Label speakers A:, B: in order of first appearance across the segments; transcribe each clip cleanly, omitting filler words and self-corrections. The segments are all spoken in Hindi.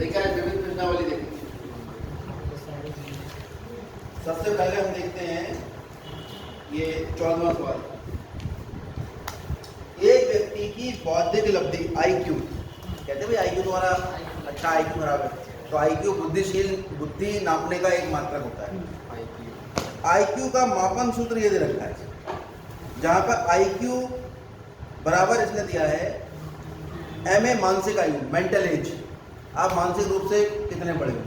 A: देखिए आज विभिन्न प्रश्नावली देखिए। सबसे पहले हम देखते हैं ये 14वां सवाल। एक व्यक्ति की बौद्धिक उपलब्धि IQ, कहते हैं भाई IQ तुम्हारा अच्छा IQ खराब है, तो IQ बुद्धि नापने का एक मात्रक होता है। IQ का मापन सूत्र ये दे रखा है, जहां पर IQ बराबर इसने दिया है MA मानसिक आयु, मेंटल एज, आप मानसिक रूप से कितने बड़े हो,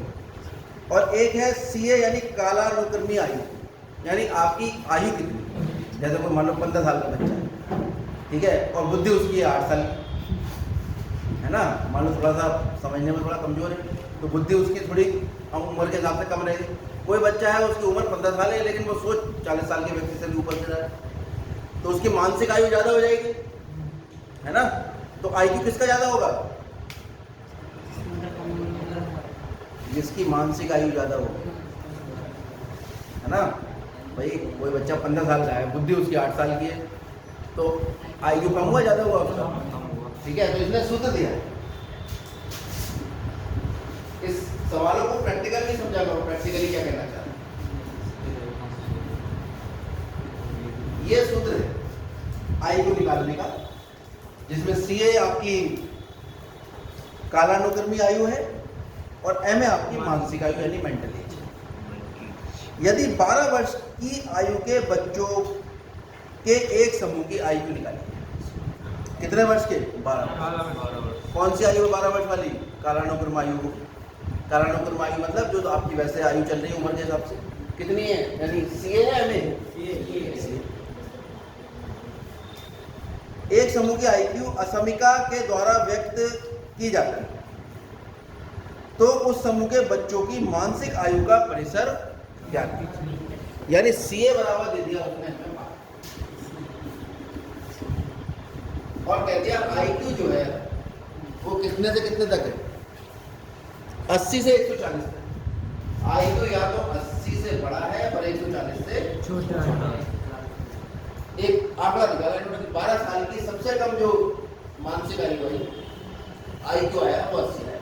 A: और एक है CA यानी कालानुक्रमी आयु, यानी आपकी आयु कितनी। जैसे कोई मान लो 15 साल का बच्चा है, ठीक है, और बुद्धि उसकी 8 साल है ना, मान लो थोड़ा सा समझने में थोड़ा कमजोर है, तो बुद्धि उसकी थोड़ी उम्र के हिसाब से कम रहेगी। कोई बच्चा है उसकी उम्र 15 साल है, लेकिन वो सोच 40 साल के व्यक्ति से भी ऊपर से रहा है, तो उसकी मानसिक आयु ज़्यादा हो जाएगी, है ना। तो IQ किसका ज़्यादा होगा? जिसकी मानसिक आयु ज़्यादा होगी, है ना। भाई कोई बच्चा 15 साल का है, बुद्धि उसकी 8 साल की है, तो IQ कम हुआ ज़्यादा हुआ उसका, ठीक है। तो इसने सूत्र दिया है। इस सवालों को प्रैक्टिकल नहीं समझा करो, प्रैक्टिकली क्या कहना चाहते हैं। ये सूत्र है IQ निकालने का, जिसमें CA आपकी कालानुक्रमी आयु है और MA आपकी मानसिक आयु यानी मेंटल एज है। यदि 12 वर्ष की आयु के बच्चों के एक समूह की IQ निकाली, कितने वर्ष के? 12। कौन सी आयु है 12 वर्ष वाली? कालानुक्रम आयु। कालानुक्रम आयु मतलब जो आपकी वैसे आयु चल रही है उम्र के हिसाब से कितनी है, यानी CA है MA। एक समूह की IQ असमिका के द्वारा व्यक्त की जाती है, तो उस समूह के बच्चों की मानसिक आयु का परिसर ज्ञात कीजिए। यानी CA बराबर दे दिया उसने हमें, और कह दिया IQ जो है वो कितने से कितने तक है? 80 से 140 तक। IQ या तो 80 से बड़ा है और 140 से छोटा है। एक आंकड़ा निकाला इन्होंने, 12 साल की सबसे कम जो मानसिक आयु आई IQ आया वो 80 है,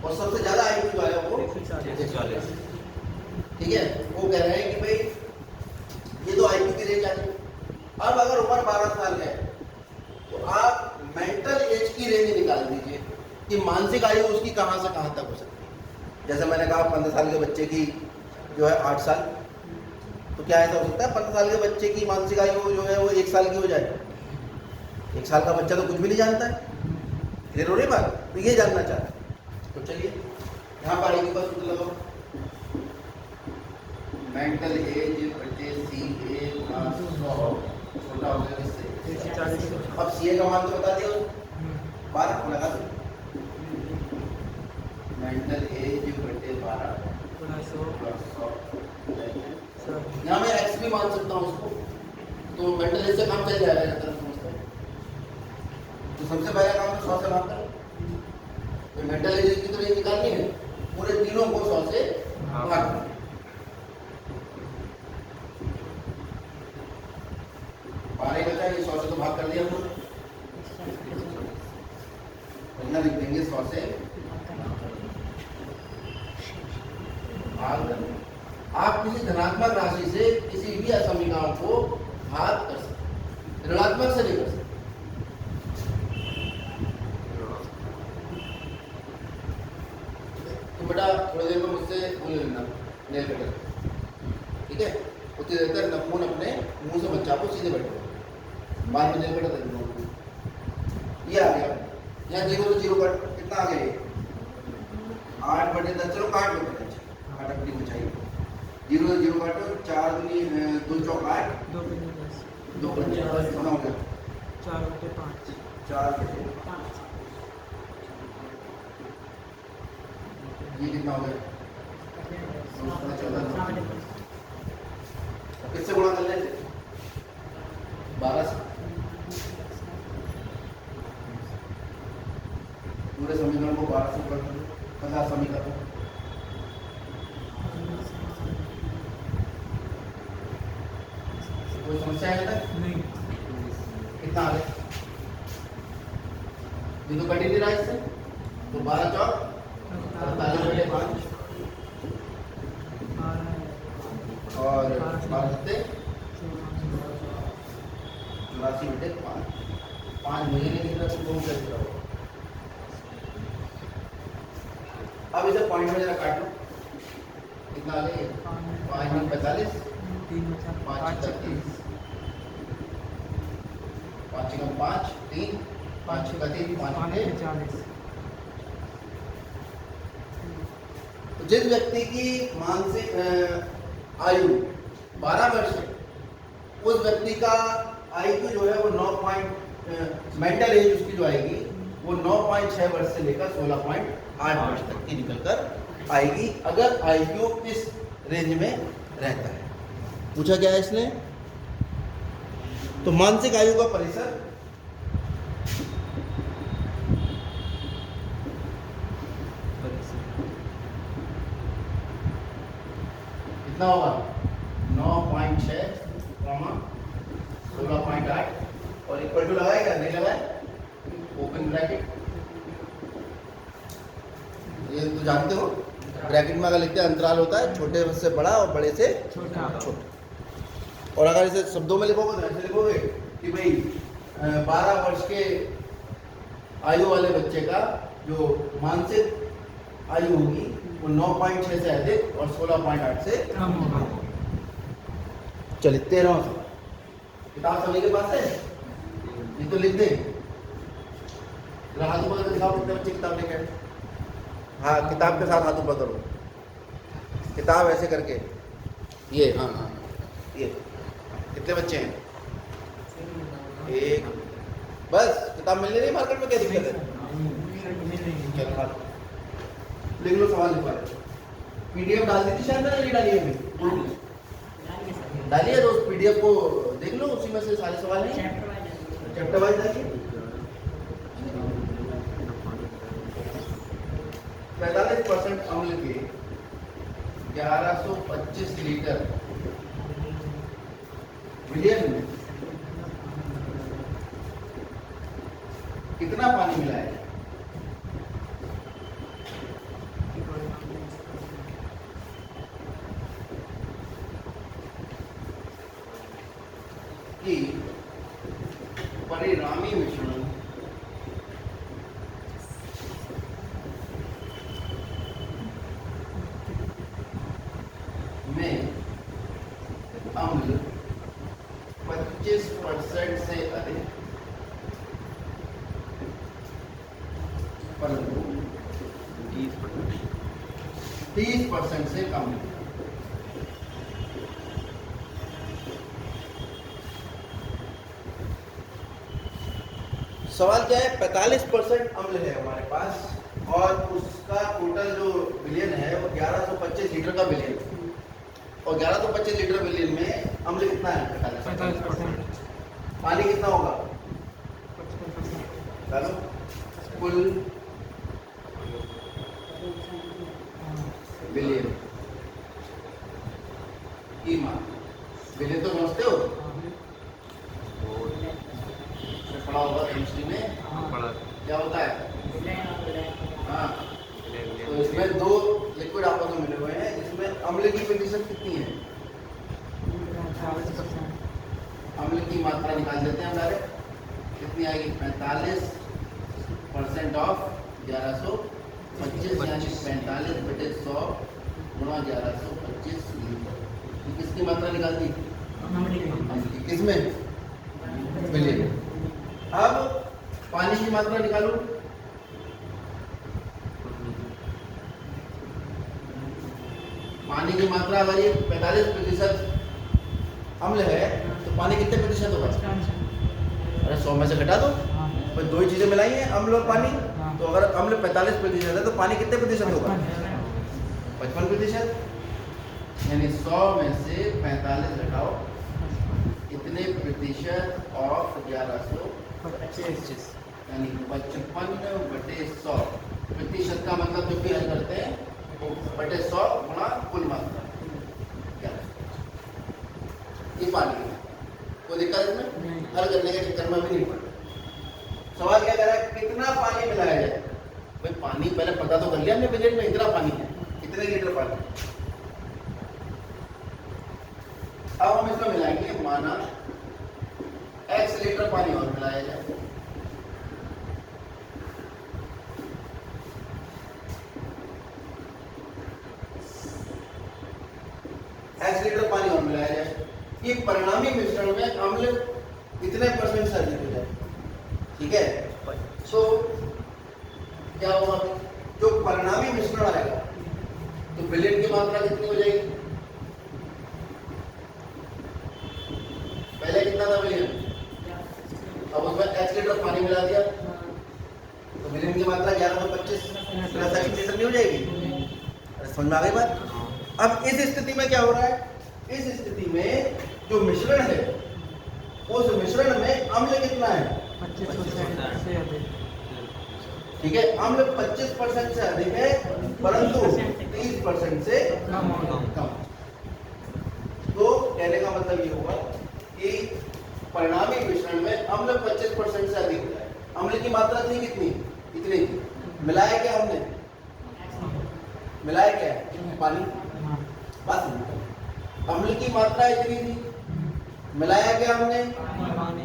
A: और सबसे ज्यादा IQ आया वो 140। ठीक है, वो कह रहे हैं कि भाई ये तो IQ की रेंज आ गई। अब अगर उम्र 12 साल है तो आप मेंटल एज की रेंज निकाल दीजिए कि मानसिक आयु उसकी कहां से कहां तक हो सकती है। जैसे मैंने कहा 15 साल के बच्चे की जो है 8 साल, तो क्या ऐसा हो सकता है 15 साल के बच्चे की मानसिक आयु जो है वो 1 साल की हो जाए? 1 साल का बच्चा तो कुछ भी नहीं जानता है, क्लियर हो रही बात। तो ये जानना चाहते हैं, तो चलिए यहाँ पर IQ का सूत्र लगाओ, मेंटल एज बटे CA गुणा 100, छोटा हो गया इससे। अब CA का मान तो बता दिया 12 लगा दो, मेंटल एज बटे 12 यहाँ मैं X भी मान सकता हूँ उसको, तो मेंटल एज से काम चल जाएगा यहाँ तरफ समझते हैं। तो सबसे पहला काम तो 100 से भाग करो, तो मेंटल एज की तो रेंज निकालनी है, पूरे तीनों को 100 से भाग करो। 12 बचा, ये 100 से तो भाग कर दिया हम लोग, यहाँ लिख देंगे 100 से भाग। आप किसी धनात्मक राशि से किसी भी असमीकाओं को भाग कर सकते, ऋणात्मक से नहीं कर सकते। तो बेटा थोड़ी देर में मुझसे बोल लेना नेल कटर, ठीक है, उतनी देर तक नखून अपने मुंह से बच्चा को सीधे बैठो, बाद में नेल कटर दे दूंगा। ये आ गया, यहाँ 0 से 0 कट कितना आ गया? 8 बटे 10, चलो काट लो बेटा, काट अपनी बचाइए। 0 से 0 काटो, 4 दूनी 2 चौक 8, 2 बटे 10 कितना हो गया? 4 बटे 5, 4 बटे 5, ये कितना हो गया? 14। किससे गुणा कर लेते? 12 से। पूरे समीकरण को 12 से गुणा कर, 50 समीकरण। कोई समस्या है तक? नहीं। कितना आ गया? ये तो कट ही नहीं रहा इससे, तो 12 चौक 84/5। 5 मुझे नहीं दिख रहा, तुम लोगों को कैसे दिख रहा होगा? अब इसे पॉइंट में जरा काट लो, कितना आ गया? 5 में 45, 5 30, 5 का 5 3, 5 का 3, 5 के
B: 40।
A: जिस व्यक्ति की मानसिक आयु 12 वर्ष है, उस व्यक्ति का आईक्यू जो है वो 9 मेंटल एज उसकी जो आएगी वो 9.6 वर्ष से लेकर 16.8 वर्ष तक की निकल कर आएगी, अगर आईक्यू इस रेंज में रहता है। पूछा क्या है इसने? तो मानसिक आयु का परिसर कितना होगा? 9.6, 16.8 और इक्वल टू लगाए क्या? नहीं लगाए? ओपन ब्रैकेट, ये तो जानते हो, ब्रैकेट में अगर लिखते हैं अंतराल होता है छोटे से बड़ा और बड़े से
B: छोटा।
A: और अगर इसे शब्दों में लिखोगे तो ऐसे लिखोगे कि भाई 12 वर्ष के आयु वाले बच्चे का जो मानसिक आयु होगी वो 9.6 से अधिक और 16.8 से
B: कम होगा।
A: चलिए 13वां सवाल। किताब सभी के पास है? ये तो लिख दे, हाथ ऊपर दिखाओ कितने बच्चे किताब लेके आए। हाँ, किताब के साथ हाथ ऊपर करो, किताब ऐसे करके, ये हाँ हाँ ये कितने बच्चे हैं? एक। बस किताब मिल रही मार्केट में, क्या दिक्कत है? चलो हाँ, लिख लो सवाल लिखवा। पीडीएफ डाल दी थी शायद, मैंने नहीं डाली है अभी? डालिए तो उस पीडीएफ को देख लो, उसी में से सारे सवाल हैं, चैप्टर वाइज डालिए। 45% अम्ल के 1125 लीटर विलियन में कितना पानी मिला है? कि परिणामी मिश्रण में अम्ल 25% से अधिक परंतु 30% से कम है। सवाल क्या है? 45% अम्ल है हमारे पास और उसका टोटल जो विलियन है वो 1125 लीटर का विलियन है, और 1125 लीटर विलियन में अम्ल कितना है?
B: 45%।
A: पानी कितना होगा?
B: 55%।
A: चलो कुल विलियन की मात्रा, विलियन तो समझते हो, पढ़ा होगा केमिस्ट्री में, क्या होता है? हाँ, तो इसमें दो लिक्विड आपस में मिले हुए हैं, जिसमें अम्ल की प्रतिशत कितनी है?
B: 40%।
A: अम्ल की मात्रा निकाल देते हैं हम डायरेक्ट, कितनी आएगी? 45% ऑफ 1125 यानी 45/100 गुणा 1125 लीटर। किसकी मात्रा निकाल दी? अम्ल की। किसमें? विलियन। अब पानी की मात्रा निकालो। पानी की मात्रा अगर ये 45% अम्ल है तो पानी कितने प्रतिशत होगा? अरे 100 में से घटा दो, तो दो ही चीजें मिलाई हैं, अम्ल और पानी। तो अगर अम्ल 45% है तो पानी कितने प्रतिशत होगा? 55%। यानी 100 में से 45 घटाओ, कितने प्रतिशत ऑफ 1125 यानी 55/100। प्रतिशत का मतलब जो भी हल करते हैं वो बटे 100 गुणा कुल मात्रा। ये पानी है, कोई दिक्कत इसमें? हल करने के चक्कर में भी नहीं पड़ा। सवाल क्या कह रहा है? कितना पानी मिलाया जाए? भाई पानी पहले पता तो कर लिया हमने, बजट में इतना पानी है, कितने लीटर पानी। अब हम इसमें मिलाएंगे, माना x x लीटर पानी और मिलाया जाए। x लीटर पानी और मिलाया जाए कि परिणामी मिश्रण में अम्ल इतने % से अधिक हो जाए। ठीक है, तो क्या होगा, जो परिणामी मिश्रण आएगा तो विलयन की मात्रा कितनी हो जाएगी? पहले कितना था विलयन, अब उसमें x लीटर पानी मिला दिया तो विलयन की मात्रा 1125 लीटर नहीं हो जाएगी? समझ में आ गई बात? अब इस स्थिति में क्या हो रहा है, इस स्थिति में जो मिश्रण है उस मिश्रण में अम्ल कितना है?
B: 25% से अधिक।
A: ठीक है, अम्ल 25% से अधिक है परंतु 30% से कम। तो कहने का मतलब ये होगा कि परिणामी मिश्रण में अम्ल 25% से अधिक होता है। अम्ल की मात्रा थी कितनी? इतनी थी। मिलाया क्या हमने? मिलाया क्या है? पानी। बात समझो, अम्ल की मात्रा इतनी थी, मिलाया क्या हमने?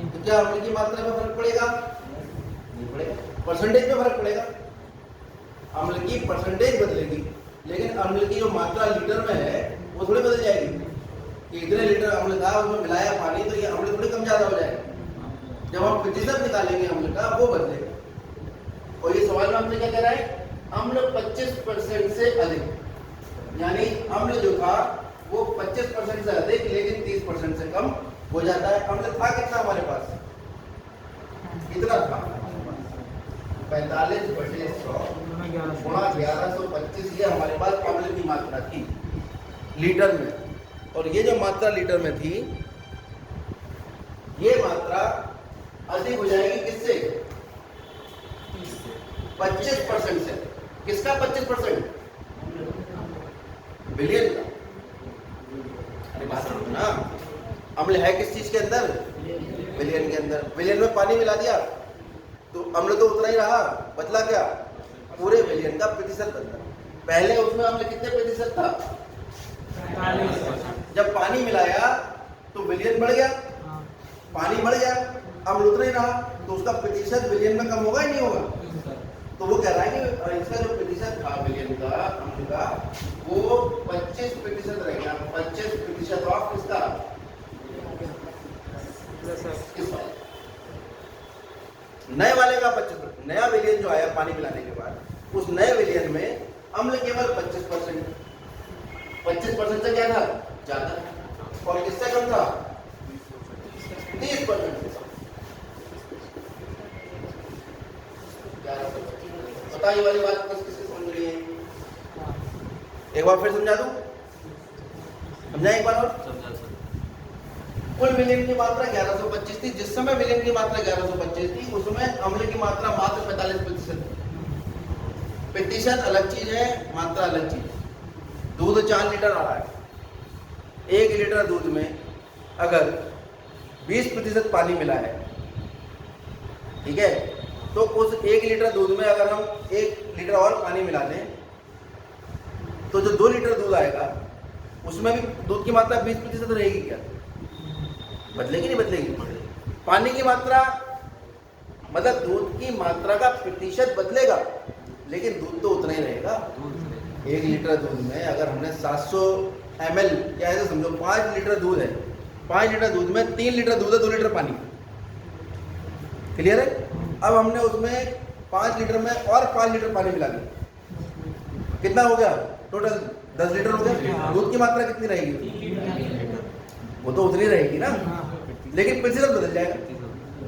A: तो क्या अम्ल की मात्रा में फर्क पड़ेगा? नहीं पड़ेगा, परसेंटेज में फर्क पड़ेगा। अम्ल की परसेंटेज बदलेगी लेकिन अम्ल की जो मात्रा लीटर में है वो थोड़ी बदल जाएगी कि इतने लीटर अम्ल था उसमें मिलाया पानी तो ये अम्ल थोड़ी कम ज्यादा हो जाएगा। जब हम प्रतिशत निकालेंगे अम्ल का वो बदलेगा। और ये सवाल में हमसे क्या कह रहा है, अम्ल 25% से अधिक, यानी अम्ल जो था वो 25% से अधिक लेकिन 30% से कम हो जाता है। अम्ल था कितना हमारे पास? कितना था? 45/100 गुणा 1125, ये हमारे पास अम्ल की मात्रा थी लीटर में। और ये जो मात्रा लीटर में थी ये मात्रा अधिक हो जाएगी किससे? 25% से। किसका 25%? विलयन का। अरे बात समझो ना, अम्ल है किस चीज के अंदर? विलयन के अंदर। विलयन में पानी मिला दिया तो अम्ल तो उतना ही रहा, बदला क्या? पूरे विलयन का प्रतिशत बदला। पहले उसमें अम्ल कितने प्रतिशत था?
B: 45%।
A: जब पानी मिलाया तो विलयन बढ़ गया, पानी बढ़ गया, अम्ल उतना ही रहा, तो उसका प्रतिशत विलयन में कम होगा या नहीं होगा? तो वो कह रहा है कि इसका जो प्रतिशत था विलयन का, अम्ल का, वो 25% रह गया। 25% ऑफ किसका? नए वाले का 25%। नया विलयन जो आया पानी मिलाने के बाद, उस नए विलयन में अम्ल केवल 25%। 25% से क्या था? ज्यादा। और किससे कम था? 30% से। पता ये वाली बात किसकी समझ रही है? एक बार फिर समझा दूं? समझा एक बार और? कुल विलयन की मात्रा 1125 थी। जिस समय विलयन की मात्रा 1125 थी उसमें अम्ल की मात्रा मात्र 45% थी। प्रतिशत अलग चीज है, मात्रा अलग चीज है। दूध 4 लीटर आ रहा है, 1 लीटर दूध में अगर 20% पानी मिला है, ठीक है, तो उस 1 लीटर दूध में अगर हम 1 लीटर और पानी मिला दें तो जो 2 लीटर दूध आएगा उसमें भी दूध की मात्रा 20% रहेगी क्या? बदलेगी नहीं बदलेगी? पानी की मात्रा मतलब दूध की मात्रा का प्रतिशत बदलेगा लेकिन दूध तो उतना ही रहेगा। 1 लीटर दूध में अगर हमने 700 ml, क्या ऐसे समझो 5 लीटर दूध है, 5 लीटर दूध में 3 लीटर दूध है, 2 लीटर पानी। क्लियर है? अब हमने उसमें 5 लीटर में और 5 लीटर पानी मिला दिया, कितना हो गया? टोटल 10 लीटर हो गया। दूध की मात्रा कितनी रहेगी? वो तो उतनी रहेगी ना, लेकिन प्रतिशत बदल जाएगा।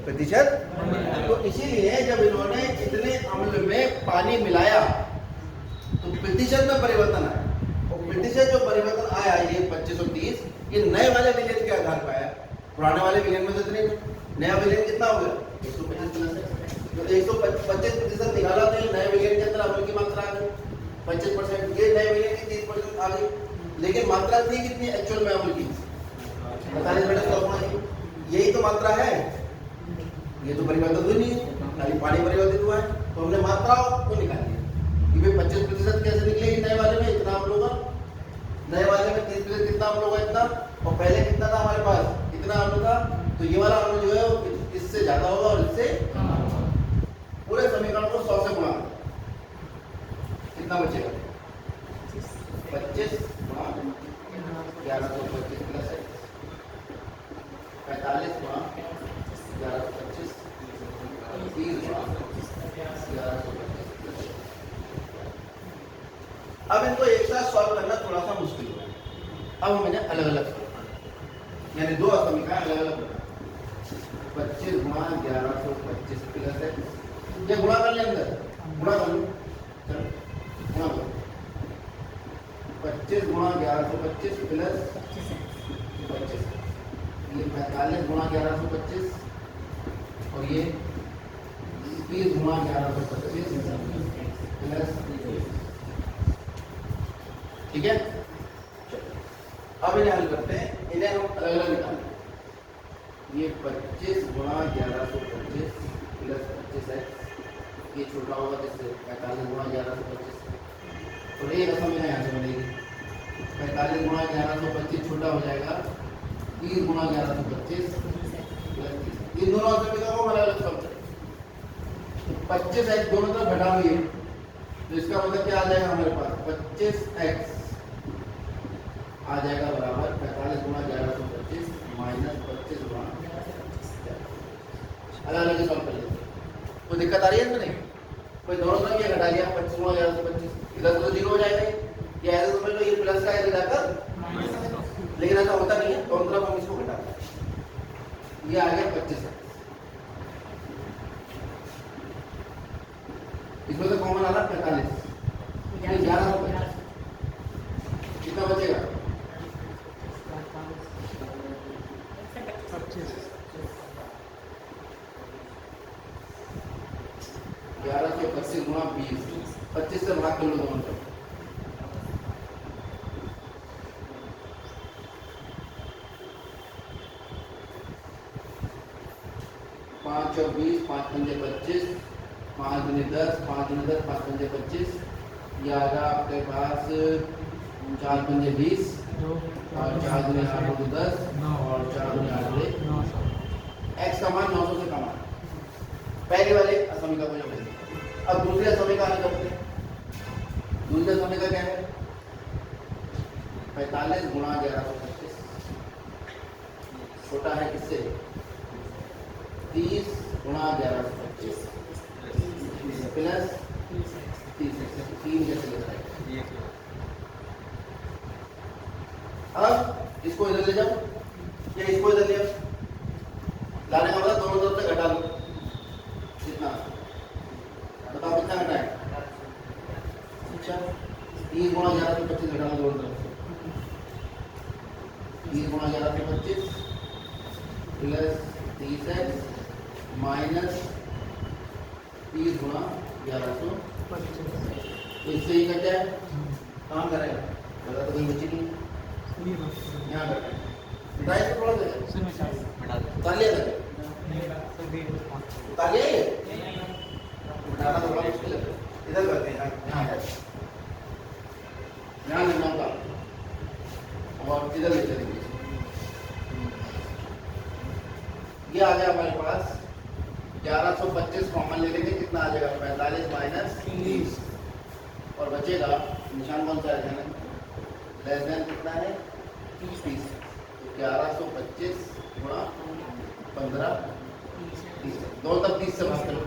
A: प्रतिशत। तो इसीलिए जब इन्होंने इतने अम्ल में पानी मिलाया तो प्रतिशत में परिवर्तन आया। और प्रतिशत जो परिवर्तन आया ये 25 और 30, ये नए वाले विलयन के आधार पर आया। पुराने वाले विलयन में तो इतने, नया विलयन कितना हो गया? 125%। तो 125% निकाला तो नए विलयन के अंदर अम्ल की मात्रा आ गई 25%। ये नए विलयन की 30% आ गई, लेकिन मात्रा थी कितनी एक्चुअल में अम्ल की? 45/100। यही तो मात्रा है, ये तो परिवर्तन हुई नहीं है, खाली पानी परिवर्तित हुआ है। तो हमने मात्रा को निकाल दिया कि भाई 25% कैसे निकलेगी? नए वाले में इतना अम्ल होगा, नए वाले में 30% कितना अम्ल होगा? इतना। और पहले कितना था हमारे पास? इतना अम्ल था। तो ये वाला अम्ल जो है वो इस ज्यादा होगा और इससे पूरे समीकरण को 100 से गुणा करें, कितना बचेगा? 25 गुणा 1125 प्लस है 45 गुणा 1125 30 गुणा 1125। अब इनको एक साथ सॉल्व करना थोड़ा सा मुश्किल है। अब हम इन्हें अलग अलग यानी दो समीकरण अलग अलग 25 गुणा 1125 प्लस है, ये गुणा कर लें अंदर, गुणा कर लो, चलो गुणा करो 25 गुणा 1125 प्लस 25, ये 45 गुणा 1125 और ये 30 गुणा 1125 प्लस, ठीक है। अब इन्हें हल करते हैं, इन्हें हम अलग अलग निकालें। ये 25 गुणा 1125 प्लस 25x, ये छोटा होगा किससे? 45 गुणा 1125 और एक समीकरण यहाँ से बनेगी 45 गुणा 1125 छोटा हो जाएगा 30 गुणा 1125 प्लस 30। इन दोनों समीकरणों को अलग अलग सॉल्व करें तो 25x दोनों तरफ घटा हुई है तो इसका मतलब क्या आ जाएगा हमारे पास? 25x आ जाएगा बराबर 45 गुणा 1125 माइनस 25 गुणा, अलग अलग सॉल्व कर लेते हैं। कोई दिक्कत आ रही है इसमें? नहीं, कोई दोनों तरफ ये घटा दिया 25 गुणा 1125, इधर तो 0 हो जाएगा, ये ऐसे समझ लो ये प्लस का है घटाकर, लेकिन ऐसा होता नहीं है, दोनों तरफ हम इसको घटाते हैं, ये आ गया 25। इसमें से कॉमन आ रहा 45, 1125 कितना बचेगा? 1125 गुणा 20, 25 से भाग कर लो दोनों तरफ, 5 और 20, 5 पंजे 25, 5 दूनी 10, 5 दूनी 10, 5 पंजे 25, ये आ गया आपके पास 4 पंजे 20 और 4 दूनी 8 दूनी 10 और 4 दूनी 8 दूनी 9। x का मान 900 से कम है पहले वाले समीकरण को जो मिलती है। अब दूसरे समीकरण हल करते हैं। दूसरे समीकरण क्या है? 45 गुणा 1125 छोटा है किससे? 30 गुणा 1125 प्लस 3 जैसे लिखा है। अब इसको इधर ले जाओ या इसको इधर ले आओ, लाने का मतलब दोनों तरफ से घटा लो, कितना बताओ कितना घटा है? अच्छा 30 गुणा 1125 घटा लो दोनों तरफ से, 30 गुणा 1125 प्लस 30x माइनस 30 गुणा 1125, इससे ही कट जाए, काम करेगा गलत तो कहीं बची नहीं, यहाँ कर बताइए तो थोड़ा सा उतार लिया था, उतार लिया ये उठाना थोड़ा मुश्किल है, इधर करते हैं, यहाँ लेना होगा और इधर ले चलेंगे। ये आ गया हमारे पास 1125 कॉमन ले लेंगे, कितना आ जाएगा? 45 माइनस 30 और बचेगा निशान कौन सा है? लेस देन कितना है? 30। तो 1125 गुणा 15 30, दो तक 30 से भाग करो,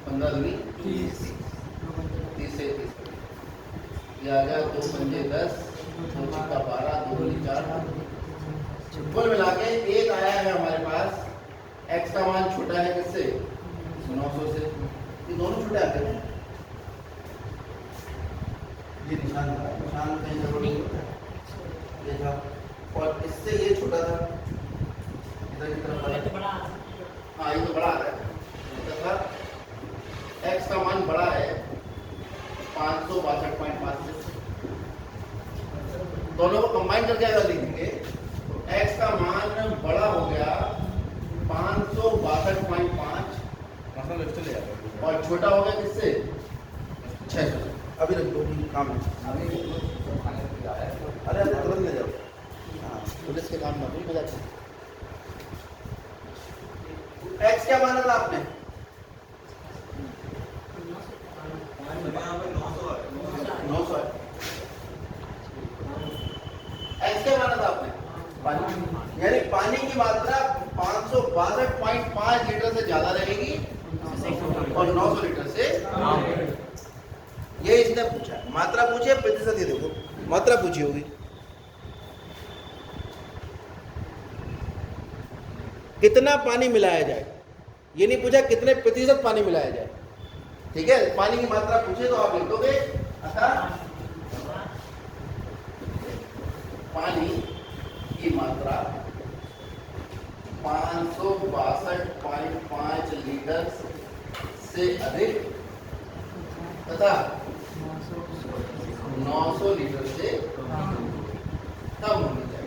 A: पंद्रह दूनी 30 से 30, ये आ गया 2 पंजे 10, 2 छिक्का 12, 2 दूनी 4, कुल मिला के एक आया है हमारे पास। x का मान छोटा है किससे? 900 से, ये दोनों छोटे आते हैं, ये निशान कहीं जरूर नहीं होता है, ये था, और इससे ये छोटा था, इधर की तरफ बड़ा, हाँ ये तो बड़ा आ रहा है, x का मान बड़ा है 562.5 से, दोनों को कंबाइन करके अगर लिखेंगे तो x का मान बड़ा हो गया 562.5 और छोटा हो गया किससे? 600। अभी रख दो काम है। से काम ना कोई मजाक एक्स क्या माना था आपने 900 एक्स क्या माना था आपने पानी यानी पानी की मात्रा 562.5 लीटर से ज्यादा रहेगी और 900 लीटर से ये इसने पूछा मात्रा पूछी है प्रतिशत ये देखो मात्रा पूछी होगी कितना पानी मिलाया जाए ये नहीं पूछा कितने प्रतिशत पानी मिलाया जाए ठीक है पानी की मात्रा पूछे तो आप लिख दोगे अतः पानी की मात्रा 562.5 लीटर से अधिक तथा 900 लीटर से कम होनी चाहिए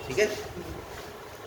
A: ठीक है